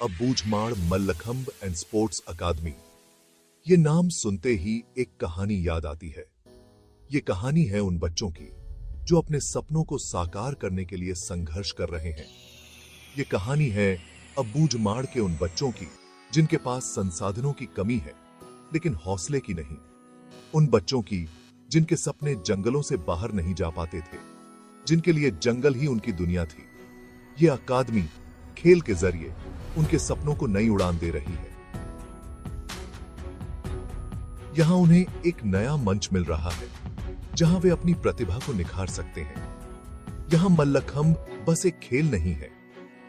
Abujhmarh Mallakhamb and sports academy. ये नाम सुनते ही एक कहानी याद आती है। ये कहानी है उन बच्चों की जो अपने सपनों को साकार करने के लिए संघर्ष कर रहे हैं। ये कहानी है अबूझमाड़ के उन बच्चों की जिनके पास संसाधनों की कमी है लेकिन हौसले की नहीं। उन बच्चों की जिनके सपने जंगलों से बाहर नहीं जा पाते थे, जिनके लिए जंगल ही उनकी दुनिया थी। ये अकादमी खेल के जरिए उनके सपनों को नई उड़ान दे रही है। यहां उन्हें एक नया मंच मिल रहा है जहां वे अपनी प्रतिभा को निखार सकते हैं। यहां मल्लखंब बस एक खेल नहीं है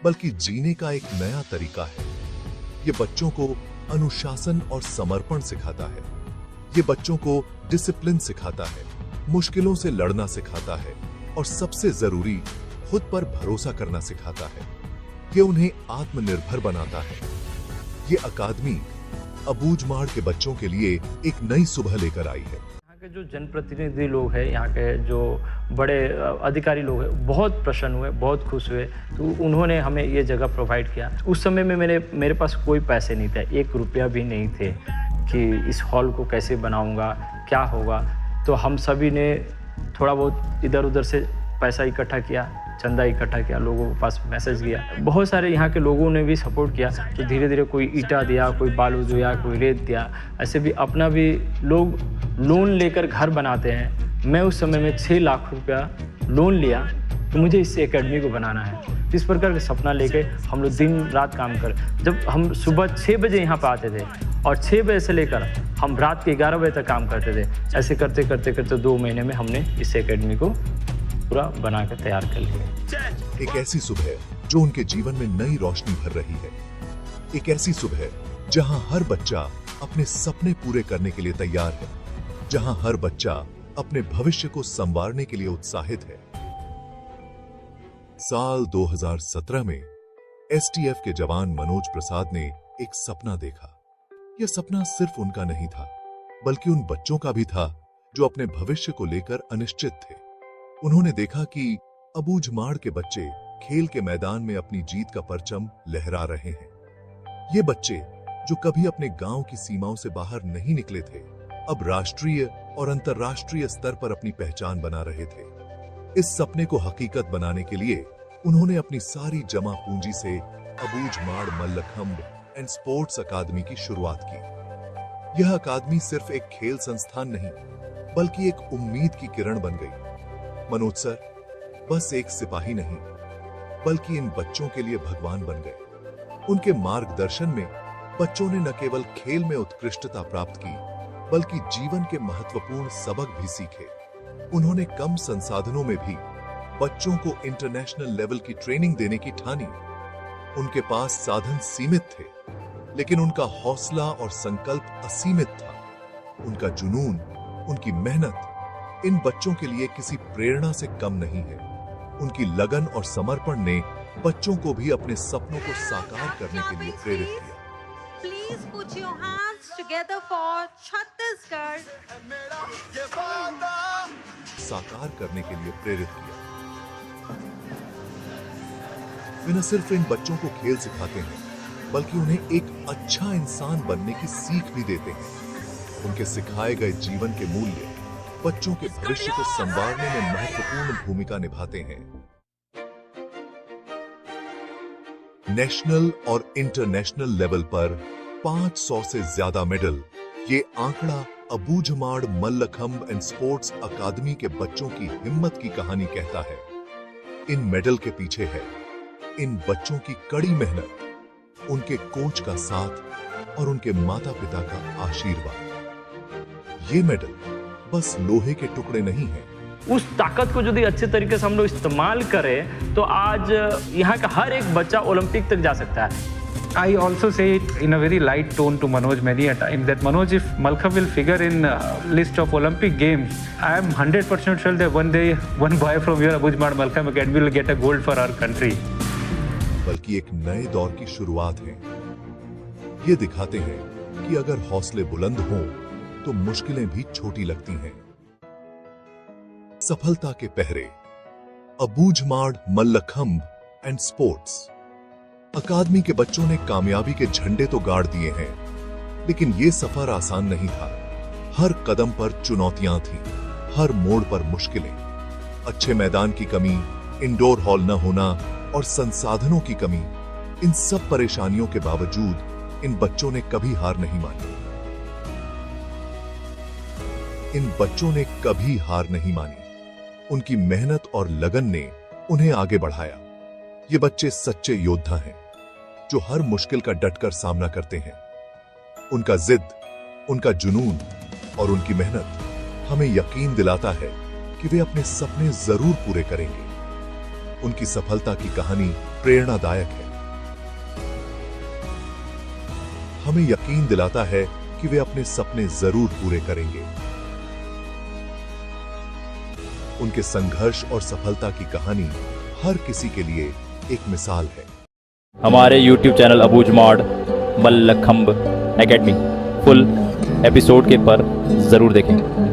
बल्कि जीने का एक नया तरीका है। ये बच्चों को अनुशासन और समर्पण सिखाता है। ये बच्चों को डिसिप्लिन सिखाता है, मुश्किलों से लड़ना सिखाता है और सबसे जरूरी खुद पर भरोसा करना सिखाता है। ये उन्हें आत्मनिर्भर बनाता है। ये अकादमी अबूझमाड़ के बच्चों के लिए एक नई सुबह लेकर आई है। यहाँ के जो जनप्रतिनिधि लोग हैं, यहाँ के जो बड़े अधिकारी लोग हैं, बहुत प्रसन्न हुए, बहुत खुश हुए। तो उन्होंने हमें ये जगह प्रोवाइड किया। उस समय में मेरे पास कोई पैसे नहीं थे, 1 रुपया भी नहीं थे कि इस हॉल को कैसे बनाऊंगा, क्या होगा। तो हम सभी ने थोड़ा बहुत इधर उधर से पैसा इकट्ठा किया, चंदा इकट्ठा किया, लोगों के पास मैसेज किया। बहुत सारे यहाँ के लोगों ने भी सपोर्ट किया। तो धीरे धीरे कोई ईटा दिया, कोई बालू दिया, कोई रेत दिया। ऐसे भी अपना भी लोग लोन लेकर घर बनाते हैं। मैं उस समय में 6 लाख रुपया लोन लिया तो मुझे इस एकेडमी को बनाना है। इस प्रकार का सपना लेके हम लोग दिन रात काम कर, जब हम सुबह 6 बजे यहाँ पर आते थे और 6 बजे से लेकर हम रात के 11 बजे तक काम करते थे। ऐसे करते करते करते 2 महीने में हमने इस एकेडमी को पूरा बना कर तैयार कर लिया। एक ऐसी सुबह जो उनके जीवन में नई रोशनी भर रही है। एक ऐसी सुबह जहां हर बच्चा अपने सपने पूरे करने के लिए तैयार है, जहां हर बच्चा अपने भविष्य को संवारने के लिए उत्साहित है। साल 2017 में एसटीएफ के जवान मनोज प्रसाद ने एक सपना देखा। यह सपना सिर्फ उनका नहीं था बल्कि उन बच्चों का भी था जो अपने भविष्य को लेकर अनिश्चित थे। उन्होंने देखा कि अबूझमाड़ के बच्चे खेल के मैदान में अपनी जीत का परचम लहरा रहे हैं। ये बच्चे जो कभी अपने गांव की सीमाओं से बाहर नहीं निकले थे, अब राष्ट्रीय और अंतर्राष्ट्रीय स्तर पर अपनी पहचान बना रहे थे। इस सपने को हकीकत बनाने के लिए उन्होंने अपनी सारी जमा पूंजी से Abujhmad Mallakhamb and sports academy की शुरुआत की। यह अकादमी सिर्फ एक खेल संस्थान नहीं बल्कि एक उम्मीद की किरण बन गई। मनोज सर बस एक सिपाही नहीं बल्कि इन बच्चों के लिए भगवान बन गए। उनके मार्गदर्शन में बच्चों ने न केवल खेल में उत्कृष्टता प्राप्त की बल्कि जीवन के महत्वपूर्ण सबक भी सीखे। उन्होंने कम संसाधनों में भी बच्चों को इंटरनेशनल लेवल की ट्रेनिंग देने की ठानी। उनके पास साधन सीमित थे लेकिन उनका हौसला और संकल्प असीमित था। उनका जुनून, उनकी मेहनत इन बच्चों के लिए किसी प्रेरणा से कम नहीं है। उनकी लगन और समर्पण ने बच्चों को भी अपने सपनों को साकार करने के लिए प्रेरित किया। Please put your hands together for Chhattisgarh. साकार करने के लिए प्रेरित किया। वे न सिर्फ इन बच्चों को खेल सिखाते हैं बल्कि उन्हें एक अच्छा इंसान बनने की सीख भी देते हैं। उनके सिखाए गए जीवन के मूल्य बच्चों के भविष्य को संवारने में महत्वपूर्ण भूमिका निभाते हैं। नेशनल और इंटरनेशनल लेवल पर 500 से ज्यादा मेडल, ये आंकड़ा Abujhmad Mallakhamb and sports academy के बच्चों की हिम्मत की कहानी कहता है। इन मेडल के पीछे है इन बच्चों की कड़ी मेहनत, उनके कोच का साथ और उनके माता पिता का आशीर्वाद। ये मेडल बस लोहे के टुकड़े नहीं हैं। उस ताकत को यदि अच्छे तरीके से हम लोग इस्तेमाल करें तो आज यहाँ का हर एक बच्चा ओलंपिक तक जा सकता है। I also say it in a very light tone to Manoj many a time that Manoj, if Malkhamb will figure in list of Olympic games, I am 100% sure that one day one boy from your Abujmar Malkhamb Academy will get a gold for our country. बल्कि एक नए दौर की शुरुआत है। ये दिखाते हैं कि अगर हौसले बुलंद हों तो मुश्किलें भी छोटी लगती हैं। सफलता के पहरे, Abujhmad Mallakhamb and sports academy के बच्चों ने कामयाबी के झंडे तो गाड़ दिए हैं, लेकिन ये सफर आसान नहीं था। हर कदम पर चुनौतियां थीं, हर मोड़ पर मुश्किलें। अच्छे मैदान की कमी, इंडोर हॉल न होना और संसाधनों की कमी, इन सब परेशानियों के बावजूद इन बच्चों ने कभी हार नहीं मानी। इन बच्चों ने कभी हार नहीं मानी। उनकी मेहनत और लगन ने उन्हें आगे बढ़ाया। ये बच्चे सच्चे योद्धा हैं, जो हर मुश्किल का डटकर सामना करते हैं। उनका जिद, उनका जुनून और उनकी मेहनत हमें यकीन दिलाता है कि वे अपने सपने जरूर पूरे करेंगे। उनकी सफलता की कहानी प्रेरणादायक है। हमें यकीन दिलाता है कि वे अपने सपने जरूर पूरे करेंगे। उनके संघर्ष और सफलता की कहानी हर किसी के लिए एक मिसाल है। हमारे YouTube channel Abujhmad Mallakhamb academy full episode के पर ज़रूर देखें।